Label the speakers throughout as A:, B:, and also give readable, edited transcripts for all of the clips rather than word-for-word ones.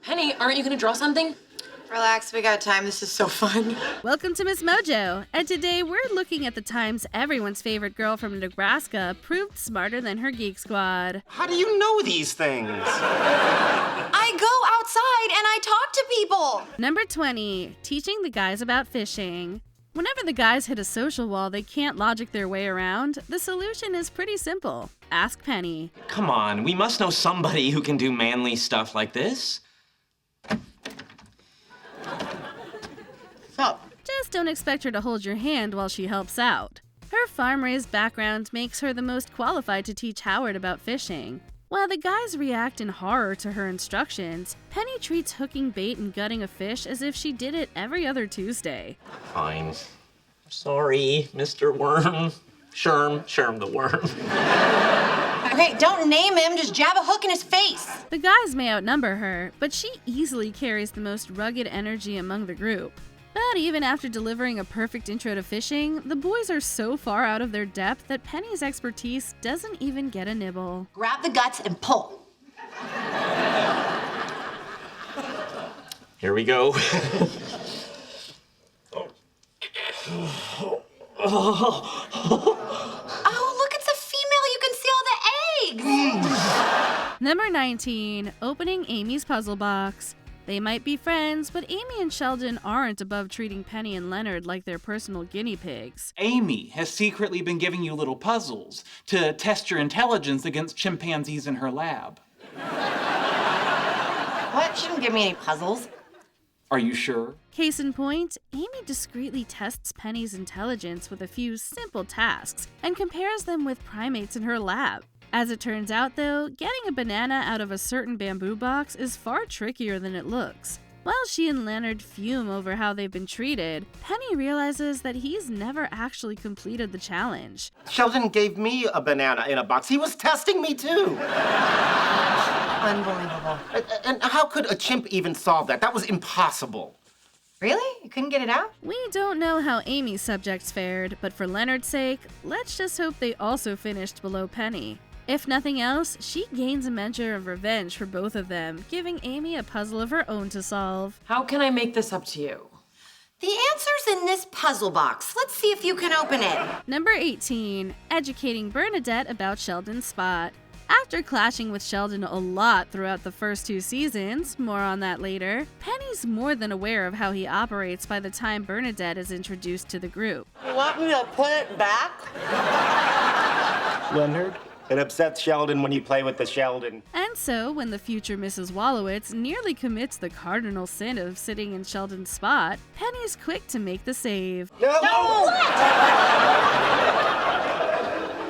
A: Penny, aren't you gonna draw something?
B: Relax, we got time. This is so fun.
C: Welcome to MsMojo, and today we're looking at the times everyone's favorite girl from Nebraska proved smarter than her geek squad.
D: How do you know these things?
B: I go outside and I talk to people.
C: Number 20, teaching the guys about fishing. Whenever the guys hit a social wall they can't logic their way around, the solution is pretty simple. Ask Penny.
D: Come on, we must know somebody who can do manly stuff like this.
B: What's up?
C: Just don't expect her to hold your hand while she helps out. Her farm-raised background makes her the most qualified to teach Howard about fishing. While the guys react in horror to her instructions, Penny treats hooking bait and gutting a fish as if she did it every other Tuesday.
D: Fine. Sorry, Mr. Worm. Sherm the worm.
B: Okay, don't name him, just jab a hook in his face.
C: The guys may outnumber her, but she easily carries the most rugged energy among the group. But even after delivering a perfect intro to fishing, the boys are so far out of their depth that Penny's expertise doesn't even get a nibble.
B: Grab the guts and pull.
D: Here we go.
B: Oh, look, it's a female. You can see all the eggs.
C: Number 19, opening Amy's puzzle box. They might be friends, but Amy and Sheldon aren't above treating Penny and Leonard like their personal guinea pigs.
E: Amy has secretly been giving you little puzzles to test your intelligence against chimpanzees in her lab.
B: What? She didn't give me any puzzles.
E: Are you sure?
C: Case in point, Amy discreetly tests Penny's intelligence with a few simple tasks and compares them with primates in her lab. As it turns out though, getting a banana out of a certain bamboo box is far trickier than it looks. While she and Leonard fume over how they've been treated, Penny realizes that he's never actually completed the challenge.
D: Sheldon gave me a banana in a box. He was testing me too.
B: Unbelievable.
D: And how could a chimp even solve that? That was impossible.
B: Really? You couldn't get it out?
C: We don't know how Amy's subjects fared, but for Leonard's sake, let's just hope they also finished below Penny. If nothing else, she gains a measure of revenge for both of them, giving Amy a puzzle of her own to solve.
A: How can I make this up to you?
B: The answer's in this puzzle box. Let's see if you can open it.
C: Number 18, educating Bernadette about Sheldon's spot. After clashing with Sheldon a lot throughout the first 2 seasons, more on that later, Penny's more than aware of how he operates by the time Bernadette is introduced to the group.
F: You want me to put it back?
D: Leonard? It upsets Sheldon when you play with the Sheldon.
C: And so, when the future Mrs. Wallowitz nearly commits the cardinal sin of sitting in Sheldon's spot, Penny's quick to make the save.
D: No!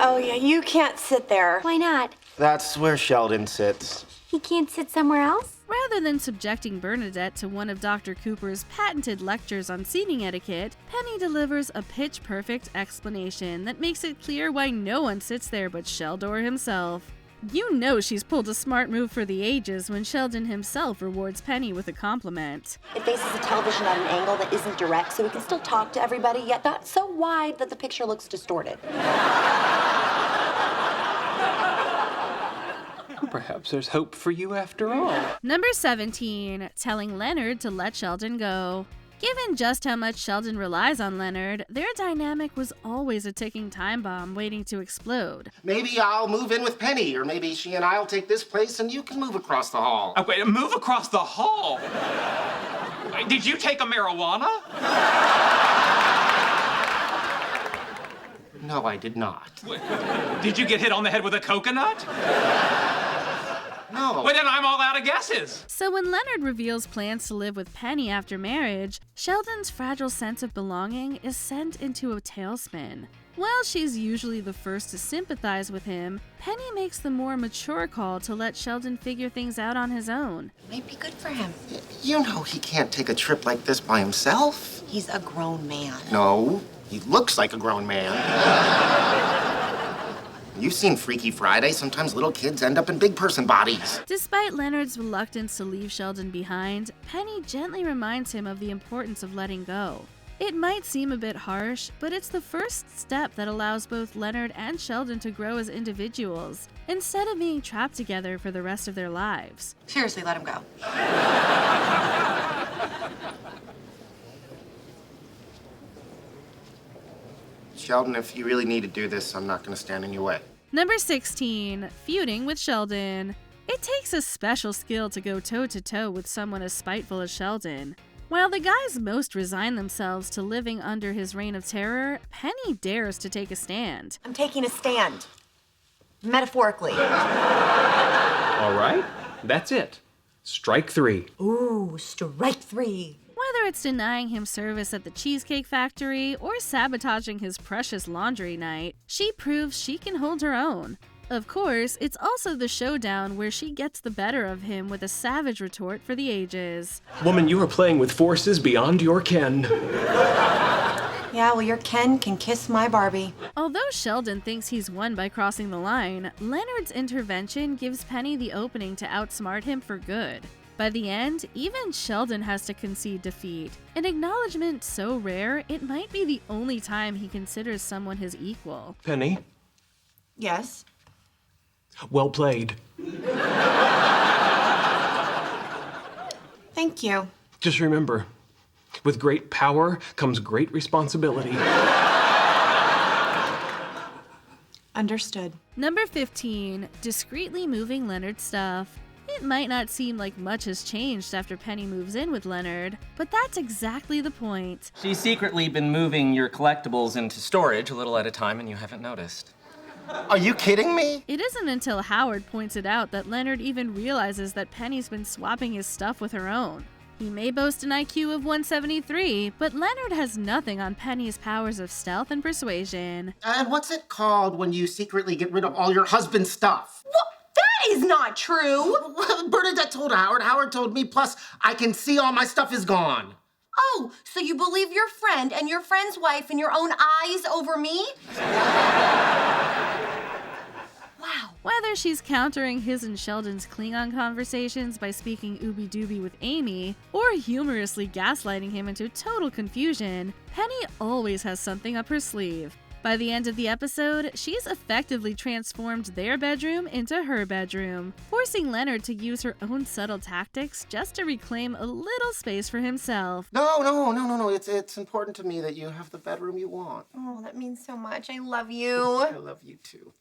G: Oh, yeah, you can't sit there.
H: Why not?
D: That's where Sheldon sits.
H: He can't sit somewhere else?
C: Rather than subjecting Bernadette to one of Dr. Cooper's patented lectures on seating etiquette, Penny delivers a pitch-perfect explanation that makes it clear why no one sits there but Sheldor himself. You know she's pulled a smart move for the ages when Sheldon himself rewards Penny with a compliment.
G: It faces the television at an angle that isn't direct, so we can still talk to everybody, yet not so wide that the picture looks distorted.
E: Perhaps there's hope for you after all.
C: Number 17, telling Leonard to let Sheldon go. Given just how much Sheldon relies on Leonard, their dynamic was always a ticking time bomb waiting to explode.
D: Maybe I'll move in with Penny, or maybe she and I'll take this place and you can move across the hall.
E: Oh, wait, move across the hall? Did you take a marijuana?
D: No, I did not.
E: Did you get hit on the head with a coconut?
D: No.
E: Well, then I'm all out of guesses.
C: So when Leonard reveals plans to live with Penny after marriage, Sheldon's fragile sense of belonging is sent into a tailspin. While she's usually the first to sympathize with him, Penny makes the more mature call to let Sheldon figure things out on his own.
B: Might be good for him.
D: You know he can't take a trip like this by himself.
B: He's a grown man.
D: No, he looks like a grown man. You've seen Freaky Friday. Sometimes little kids end up in big person bodies.
C: Despite Leonard's reluctance to leave Sheldon behind, Penny gently reminds him of the importance of letting go. It might seem a bit harsh, but it's the first step that allows both Leonard and Sheldon to grow as individuals, instead of being trapped together for the rest of their lives.
B: Seriously, let him go.
D: Sheldon, if you really need to do this, I'm not going to stand in your way.
C: Number 16, feuding with Sheldon. It takes a special skill to go toe-to-toe with someone as spiteful as Sheldon. While the guys most resign themselves to living under his reign of terror, Penny dares to take a stand.
G: I'm taking a stand. Metaphorically.
I: All right, that's it. Strike 3.
G: Ooh, strike 3.
C: Whether it's denying him service at the Cheesecake Factory or sabotaging his precious laundry night, she proves she can hold her own. Of course, it's also the showdown where she gets the better of him with a savage retort for the ages.
I: Woman, you are playing with forces beyond your ken.
G: Yeah, well, your Ken can kiss my Barbie.
C: Although Sheldon thinks he's won by crossing the line, Leonard's intervention gives Penny the opening to outsmart him for good. By the end, even Sheldon has to concede defeat, an acknowledgement so rare it might be the only time he considers someone his equal.
I: Penny,
G: Yes?
I: well played.
G: Thank you.
I: Just remember, with great power comes great responsibility.
G: Understood.
C: Number 15, discreetly moving Leonard's stuff. It might not seem like much has changed after Penny moves in with Leonard, but that's exactly the point.
J: She's secretly been moving your collectibles into storage a little at a time and you haven't noticed.
D: Are you kidding me?
C: It isn't until Howard points it out that Leonard even realizes that Penny's been swapping his stuff with her own. He may boast an IQ of 173, but Leonard has nothing on Penny's powers of stealth and persuasion.
D: And what's it called when you secretly get rid of all your husband's stuff?
G: What? That is not true.
D: Bernadette told Howard. Howard told me. Plus, I can see all my stuff is gone.
G: Oh, so you believe your friend and your friend's wife in your own eyes over me? Wow.
C: Whether she's countering his and Sheldon's Klingon conversations by speaking ooby-dooby with Amy, or humorously gaslighting him into total confusion, Penny always has something up her sleeve. By the end of the episode, she's effectively transformed their bedroom into her bedroom, forcing Leonard to use her own subtle tactics just to reclaim a little space for himself.
D: No. It's important to me that you have the bedroom you want.
G: Oh, that means so much. I love you.
D: I love you too.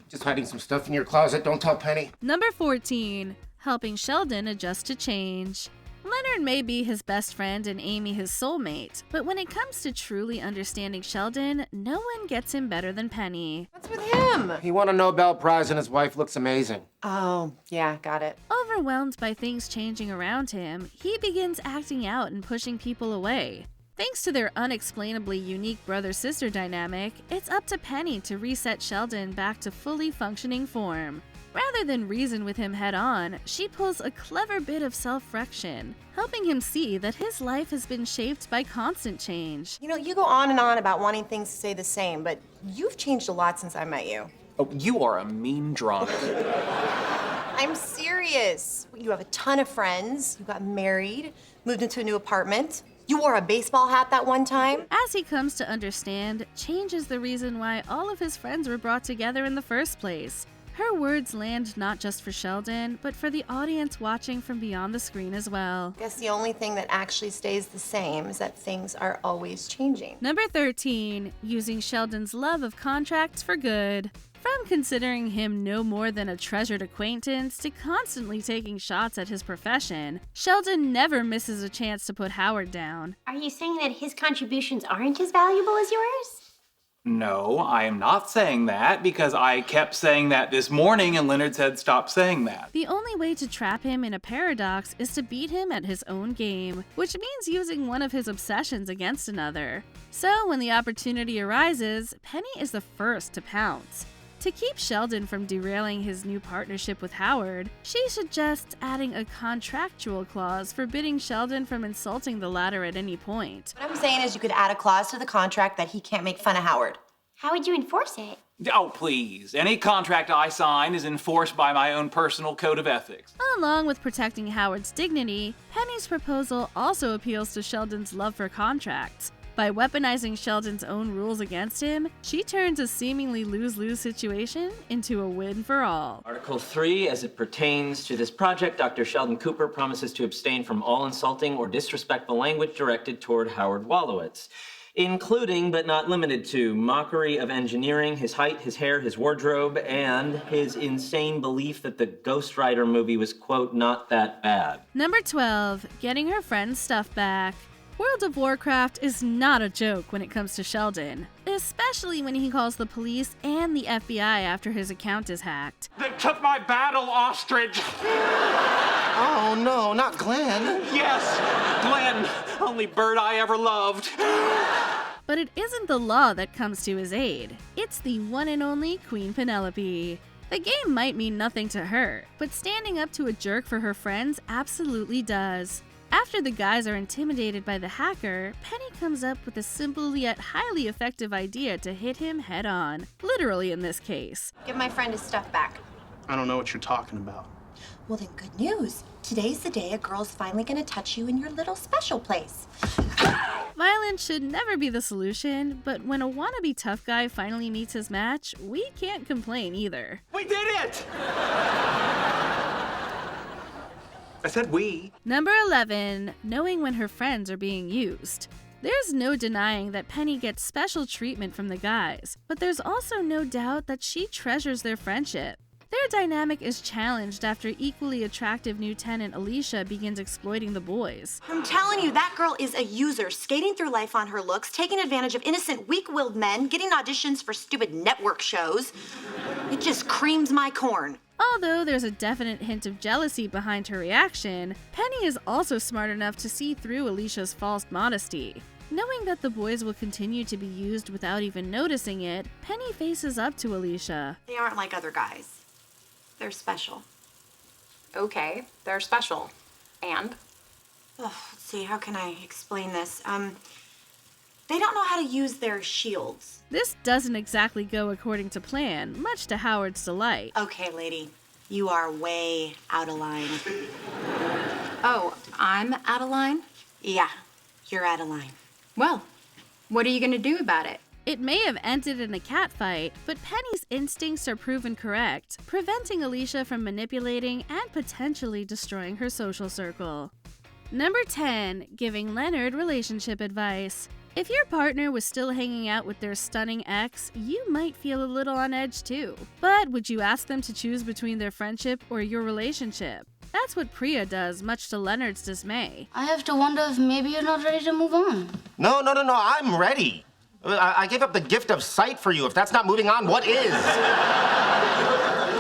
D: Just hiding some stuff in your closet. Don't tell Penny.
C: Number 14, helping Sheldon adjust to change. Leonard may be his best friend and Amy his soulmate, but when it comes to truly understanding Sheldon, no one gets him better than Penny.
G: What's with him?
D: He won a Nobel Prize and his wife looks amazing.
G: Oh, yeah, got it.
C: Overwhelmed by things changing around him, he begins acting out and pushing people away. Thanks to their unexplainably unique brother-sister dynamic, it's up to Penny to reset Sheldon back to fully functioning form. Rather than reason with him head-on, she pulls a clever bit of self-reflection, helping him see that his life has been shaped by constant change.
G: You know, you go on and on about wanting things to stay the same, but you've changed a lot since I met you.
E: Oh, you are a mean drunk.
G: I'm serious. You have a ton of friends. You got married, moved into a new apartment. You wore a baseball hat that one time.
C: As he comes to understand, change is the reason why all of his friends were brought together in the first place. Her words land not just for Sheldon, but for the audience watching from beyond the screen as well.
G: I guess the only thing that actually stays the same is that things are always changing.
C: Number 13, using Sheldon's love of contracts for good. From considering him no more than a treasured acquaintance to constantly taking shots at his profession, Sheldon never misses a chance to put Howard down.
H: Are you saying that his contributions aren't as valuable as yours?
E: No, I am not saying that because I kept saying that this morning and Leonard said stop saying that.
C: The only way to trap him in a paradox is to beat him at his own game, which means using one of his obsessions against another. So when the opportunity arises, Penny is the first to pounce. To keep Sheldon from derailing his new partnership with Howard, she suggests adding a contractual clause forbidding Sheldon from insulting the latter at any point.
G: What I'm saying is you could add a clause to the contract that he can't make fun of Howard.
H: How would you enforce it?
E: Oh, please. Any contract I sign is enforced by my own personal code of ethics.
C: Along with protecting Howard's dignity, Penny's proposal also appeals to Sheldon's love for contracts. By weaponizing Sheldon's own rules against him, she turns a seemingly lose-lose situation into a win for all.
J: Article 3, as it pertains to this project, Dr. Sheldon Cooper promises to abstain from all insulting or disrespectful language directed toward Howard Wolowitz, including but not limited to mockery of engineering, his height, his hair, his wardrobe, and his insane belief that the Ghost Rider movie was, quote, not that bad.
C: Number 12, getting her friend's stuff back. World of Warcraft is not a joke when it comes to Sheldon, especially when he calls the police and the FBI after his account is hacked.
E: They took my battle ostrich!
D: Oh no, not Glenn.
E: Yes, Glenn, only bird I ever loved.
C: But it isn't the law that comes to his aid. It's the one and only Queen Penelope. The game might mean nothing to her, but standing up to a jerk for her friends absolutely does. After the guys are intimidated by the hacker, Penny comes up with a simple yet highly effective idea to hit him head on. Literally in this case.
G: Give my friend his stuff back.
K: I don't know what you're talking about.
G: Well, then good news. Today's the day a girl's finally gonna touch you in your little special place.
C: Violence should never be the solution, but when a wannabe tough guy finally meets his match, we can't complain either.
E: We did it! I said we.
C: Number 11, knowing when her friends are being used. There's no denying that Penny gets special treatment from the guys, but there's also no doubt that she treasures their friendship. Their dynamic is challenged after equally attractive new tenant Alicia begins exploiting the boys.
B: I'm telling you, that girl is a user, skating through life on her looks, taking advantage of innocent, weak-willed men, getting auditions for stupid network shows. It just creams my corn.
C: Although there's a definite hint of jealousy behind her reaction, Penny is also smart enough to see through Alicia's false modesty. Knowing that the boys will continue to be used without even noticing it, Penny faces up to Alicia.
B: They aren't like other guys. They're special.
A: Okay, they're special. And?
B: Let's see, how can I explain this? They don't know how to use their shields.
C: This doesn't exactly go according to plan, much to Howard's delight.
B: Okay, lady, you are way out of line.
H: Oh, I'm out of line?
B: Yeah, you're out of line.
H: Well, what are you gonna do about it?
C: It may have ended in a catfight, but Penny's instincts are proven correct, preventing Alicia from manipulating and potentially destroying her social circle. Number 10, giving Leonard relationship advice. If your partner was still hanging out with their stunning ex, you might feel a little on edge too. But would you ask them to choose between their friendship or your relationship? That's what Priya does, much to Leonard's dismay.
L: I have to wonder if maybe you're not ready to move on.
D: No, I'm ready. I gave up the gift of sight for you. If that's not moving on, what is?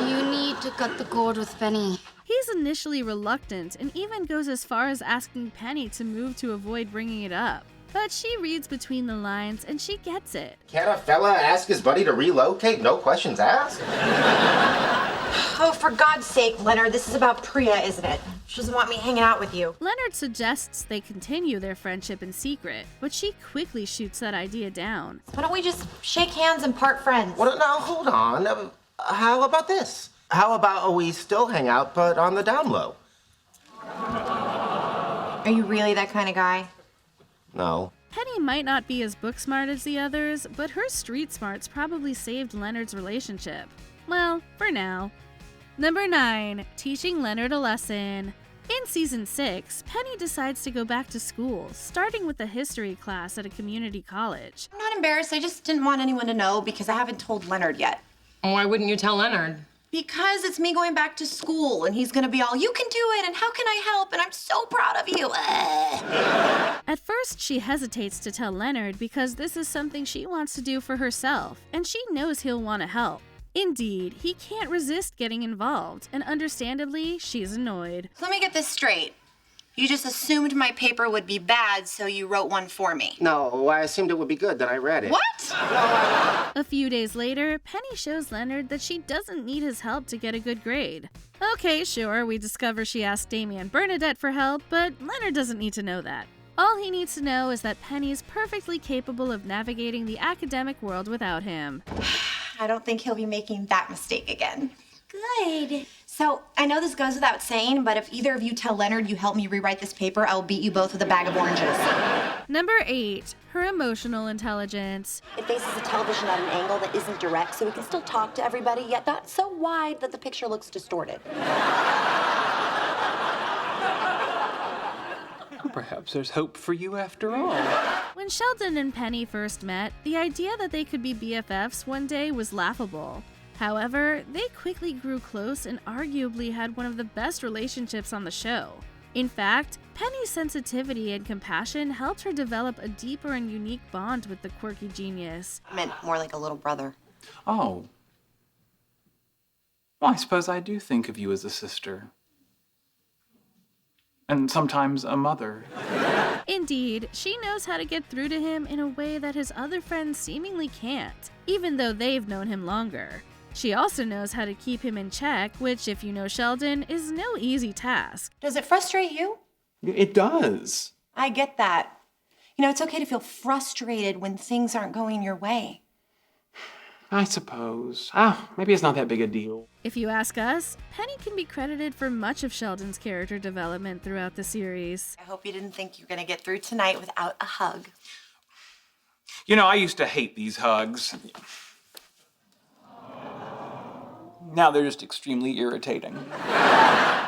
L: You need to cut the cord with Penny.
C: He's initially reluctant and even goes as far as asking Penny to move to avoid bringing it up. But she reads between the lines and she gets it.
D: Can't a fella ask his buddy to relocate? No questions asked?
G: Oh, for God's sake, Leonard, this is about Priya, isn't it? She doesn't want me hanging out with you.
C: Leonard suggests they continue their friendship in secret, but she quickly shoots that idea down.
G: Why don't we just shake hands and part friends?
D: Well, now, hold on. How about this? How about we still hang out, but on the down low?
G: Are you really that kind of guy?
D: No.
C: Penny might not be as book smart as the others, but her street smarts probably saved Leonard's relationship. Well, for now. Number 9, teaching Leonard a lesson. In season 6, Penny decides to go back to school, starting with a history class at a community college.
G: I'm not embarrassed, I just didn't want anyone to know because I haven't told Leonard yet.
A: Why wouldn't you tell Leonard?
G: Because it's me going back to school and he's gonna be all, you can do it and how can I help and I'm so proud of you.
C: At first, she hesitates to tell Leonard because this is something she wants to do for herself, and she knows he'll want to help. Indeed, he can't resist getting involved, and understandably, she's annoyed.
G: So let me get this straight. You just assumed my paper would be bad, so you wrote one for me.
D: No, I assumed it would be good, then I read it.
G: What?
C: A few days later, Penny shows Leonard that she doesn't need his help to get a good grade. Okay, sure, we discover she asked Amy and Bernadette for help, but Leonard doesn't need to know that. All he needs to know is that Penny's perfectly capable of navigating the academic world without him.
G: I don't think he'll be making that mistake again.
B: Good. So, I know this goes without saying, but if either of you tell Leonard you helped me rewrite this paper, I'll beat you both with a bag of oranges.
C: Number 8, her emotional intelligence.
B: It faces the television at an angle that isn't direct, so we can still talk to everybody, yet not so wide that the picture looks distorted.
I: Perhaps there's hope for you after all.
C: When Sheldon and Penny first met, the idea that they could be BFFs one day was laughable. However, they quickly grew close and arguably had one of the best relationships on the show. In fact, Penny's sensitivity and compassion helped her develop a deeper and unique bond with the quirky genius.
B: I meant more like a little brother.
E: Oh. Well, I suppose I do think of you as a sister. And sometimes a mother.
C: Indeed, she knows how to get through to him in a way that his other friends seemingly can't, even though they've known him longer. She also knows how to keep him in check, which, if you know Sheldon, is no easy task.
G: Does it frustrate you?
E: It does.
G: I get that. You know, it's okay to feel frustrated when things aren't going your way.
I: I suppose. Maybe it's not that big a deal.
C: If you ask us, Penny can be credited for much of Sheldon's character development throughout the series.
G: I hope you didn't think you were gonna get through tonight without a hug.
E: You know, I used to hate these hugs. Now they're just extremely irritating.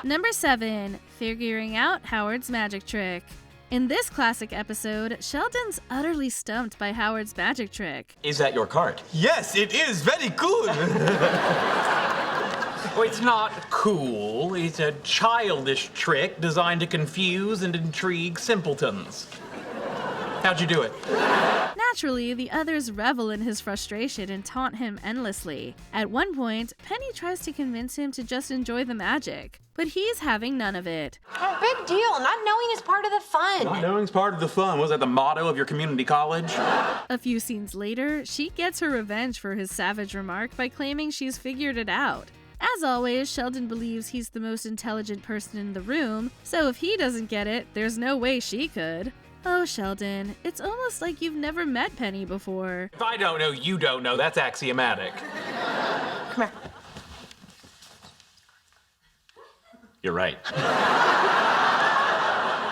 C: Number 7, figuring out Howard's magic trick. In this classic episode, Sheldon's utterly stumped by Howard's magic trick.
J: Is that your card?
M: Yes, it is very cool.
E: Oh, it's not cool. It's a childish trick designed to confuse and intrigue simpletons. How'd you do it?
C: Naturally, the others revel in his frustration and taunt him endlessly. At one point, Penny tries to convince him to just enjoy the magic, but he's having none of it.
G: Oh, big deal. Not knowing is part of the fun.
E: Not knowing's part of the fun. Was that the motto of your community college?
C: A few scenes later, she gets her revenge for his savage remark by claiming she's figured it out. As always, Sheldon believes he's the most intelligent person in the room, so if he doesn't get it, there's no way she could. Oh, Sheldon, it's almost like you've never met Penny before.
E: If I don't know, you don't know. That's axiomatic.
G: Come here.
J: You're right.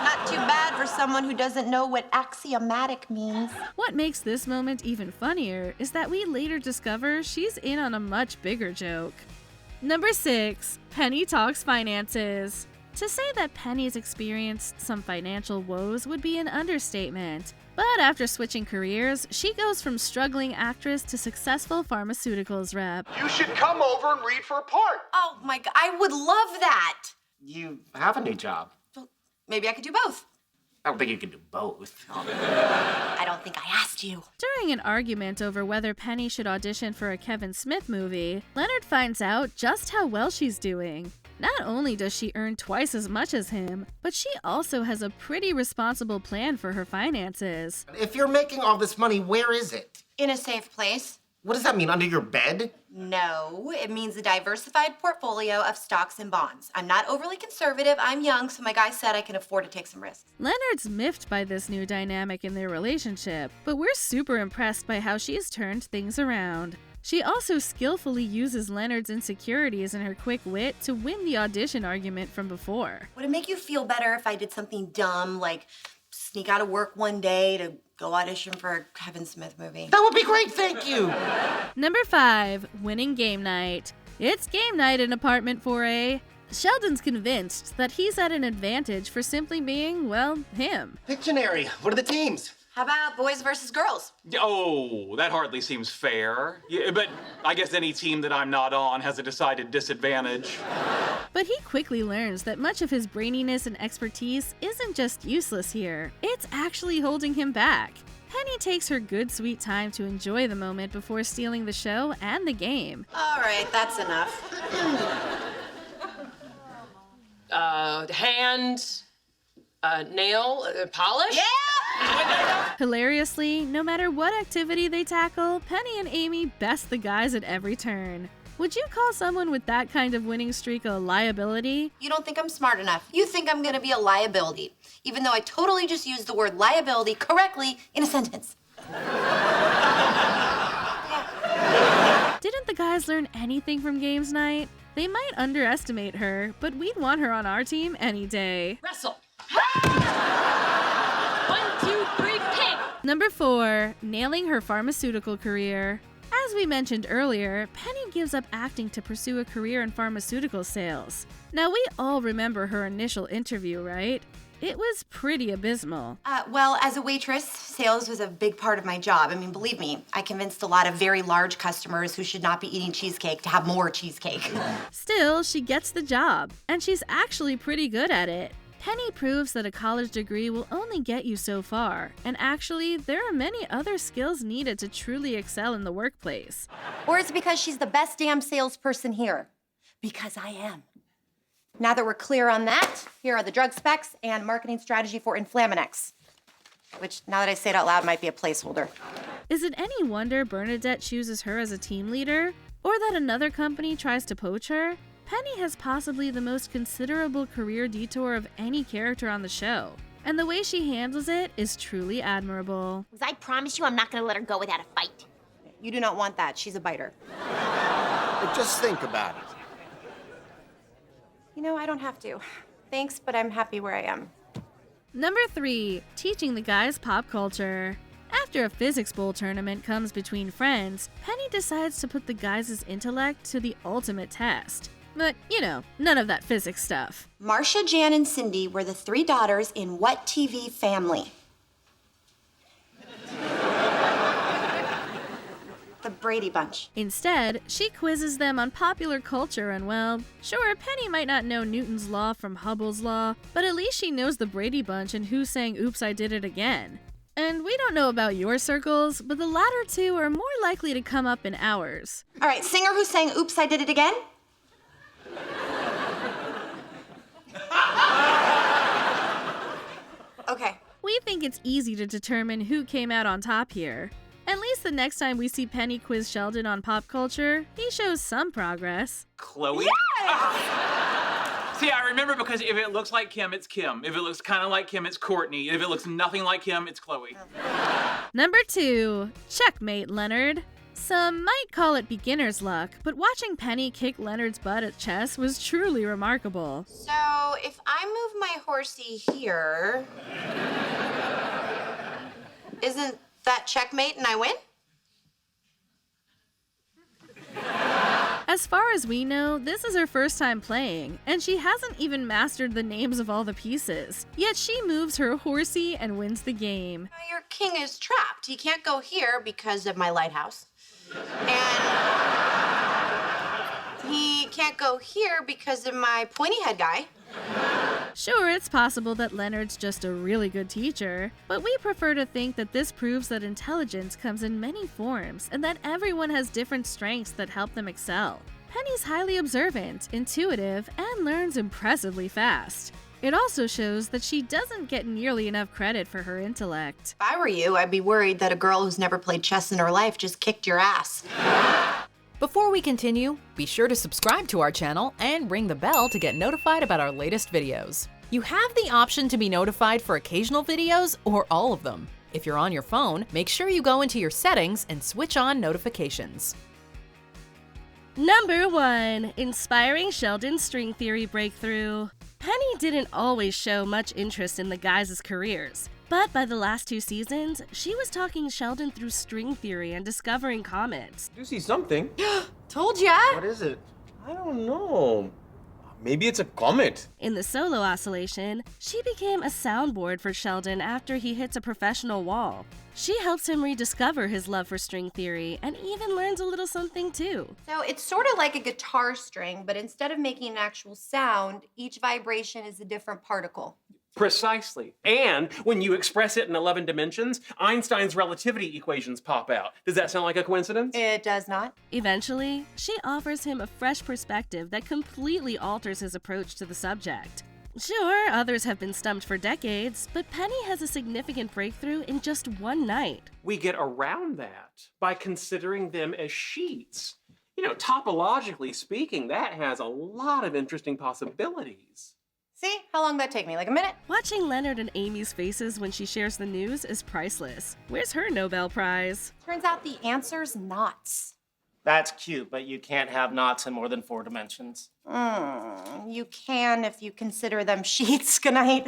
G: Not too bad for someone who doesn't know what axiomatic means.
C: What makes this moment even funnier is that we later discover she's in on a much bigger joke. Number 6, Penny talks finances. To say that Penny's experienced some financial woes would be an understatement. But after switching careers, she goes from struggling actress to successful pharmaceuticals rep.
K: You should come over and read for a part.
B: Oh my God, I would love that.
D: You have a new job.
B: Well, maybe I could do both.
D: I don't think you can do both.
B: I don't think I asked you.
C: During an argument over whether Penny should audition for a Kevin Smith movie, Leonard finds out just how well she's doing. Not only does she earn twice as much as him, but she also has a pretty responsible plan for her finances.
D: If you're making all this money, where is it?
B: In a safe place?
D: What does that mean, under your bed?
B: No, it means a diversified portfolio of stocks and bonds. I'm not overly conservative, I'm young, so my guy said I can afford to take some risks.
C: Leonard's miffed by this new dynamic in their relationship, but we're super impressed by how she's turned things around. She also skillfully uses Leonard's insecurities and her quick wit to win the audition argument from before.
B: Would it make you feel better if I did something dumb, like sneak out of work one day to go audition for a Kevin Smith movie?
D: That would be great, thank you!
C: Number 5, winning game night. It's game night in Apartment 4A. Sheldon's convinced that he's at an advantage for simply being, well, him.
D: Pictionary, what are the teams?
B: How about boys versus girls?
E: Oh, that hardly seems fair. Yeah, but I guess any team that I'm not on has a decided disadvantage.
C: But he quickly learns that much of his braininess and expertise isn't just useless here. It's actually holding him back. Penny takes her good sweet time to enjoy the moment before stealing the show and the game.
B: All right, that's enough.
A: Nail polish?
B: Yeah!
C: Hilariously, no matter what activity they tackle, Penny and Amy best the guys at every turn. Would you call someone with that kind of winning streak a liability?
B: You don't think I'm smart enough. You think I'm gonna be a liability, even though I totally just used the word liability correctly in a sentence.
C: Didn't the guys learn anything from games night? They might underestimate her, but we'd want her on our team any day.
A: Wrestle. 1, 2, 3, kick.
C: Number 4, nailing her pharmaceutical career. As we mentioned earlier, Penny gives up acting to pursue a career in pharmaceutical sales. Now, we all remember her initial interview, right? It was pretty abysmal.
B: Well, as a waitress, sales was a big part of my job. I mean, believe me, I convinced a lot of very large customers who should not be eating cheesecake to have more cheesecake.
C: Still, she gets the job, and she's actually pretty good at it. Penny proves that a college degree will only get you so far, and actually, there are many other skills needed to truly excel in the workplace.
G: Or it's because she's the best damn salesperson here. Because I am. Now that we're clear on that, here are the drug specs and marketing strategy for Inflaminex. Which, now that I say it out loud, might be a placeholder.
C: Is it any wonder Bernadette chooses her as a team leader? Or that another company tries to poach her? Penny has possibly the most considerable career detour of any character on the show, and the way she handles it is truly admirable.
H: Because I promise you I'm not gonna let her go without a fight.
G: You do not want that. She's a biter.
D: But just think about it.
G: You know, I don't have to. Thanks, but I'm happy where I am.
C: Number 3, teaching the guys pop culture. After a physics bowl tournament comes between friends, Penny decides to put the guys' intellect to the ultimate test. But, you know, none of that physics stuff.
B: Marcia, Jan, and Cindy were the 3 daughters in what TV family? The Brady Bunch.
C: Instead, she quizzes them on popular culture and, well, sure, Penny might not know Newton's law from Hubble's law, but at least she knows the Brady Bunch and who sang Oops, I Did It Again. And we don't know about your circles, but the latter two are more likely to come up in ours.
B: All right, singer who sang Oops, I Did It Again? Okay.
C: We think it's easy to determine who came out on top here. At least the next time we see Penny quiz Sheldon on pop culture, he shows some progress.
E: Chloe? See, I remember because if it looks like Kim, it's Kim. If it looks kind of like Kim, it's Courtney. If it looks nothing like Kim, it's Chloe.
C: Number 2, checkmate, Leonard. Some might call it beginner's luck, but watching Penny kick Leonard's butt at chess was truly remarkable.
B: So, if I move my horsey here, isn't that checkmate and I win?
C: As far as we know, this is her first time playing, and she hasn't even mastered the names of all the pieces. Yet she moves her horsey and wins the game.
B: Your king is trapped. He can't go here because of my lighthouse. And he can't go here because of my pointy head guy.
C: Sure, it's possible that Leonard's just a really good teacher, but we prefer to think that this proves that intelligence comes in many forms and that everyone has different strengths that help them excel. Penny's highly observant, intuitive, and learns impressively fast. It also shows that she doesn't get nearly enough credit for her intellect.
B: If I were you, I'd be worried that a girl who's never played chess in her life just kicked your ass.
N: Before we continue, be sure to subscribe to our channel and ring the bell to get notified about our latest videos. You have the option to be notified for occasional videos or all of them. If you're on your phone, make sure you go into your settings and switch on notifications.
C: Number 1, inspiring Sheldon's string theory breakthrough. Penny didn't always show much interest in the guys' careers, but by the last 2 seasons, she was talking Sheldon through string theory and discovering comets.
I: You see something?
B: Told ya!
D: What is it?
I: I don't know. Maybe it's a comet.
C: In the solo oscillation, she became a soundboard for Sheldon after he hits a professional wall. She helps him rediscover his love for string theory and even learns a little something too.
G: So it's sort of like a guitar string, but instead of making an actual sound, each vibration is a different particle.
E: Precisely. And when you express it in 11 dimensions, Einstein's relativity equations pop out. Does that sound like a coincidence?
G: It does not.
C: Eventually, she offers him a fresh perspective that completely alters his approach to the subject. Sure, others have been stumped for decades, but Penny has a significant breakthrough in just one night.
E: We get around that by considering them as sheets. You know, topologically speaking, that has a lot of interesting possibilities.
G: See? How long did that take me? Like a minute?
C: Watching Leonard and Amy's faces when she shares the news is priceless. Where's her Nobel Prize?
G: Turns out the answer's knots.
O: That's cute, but you can't have knots in more than 4 dimensions.
G: You can if you consider them sheets. Good night.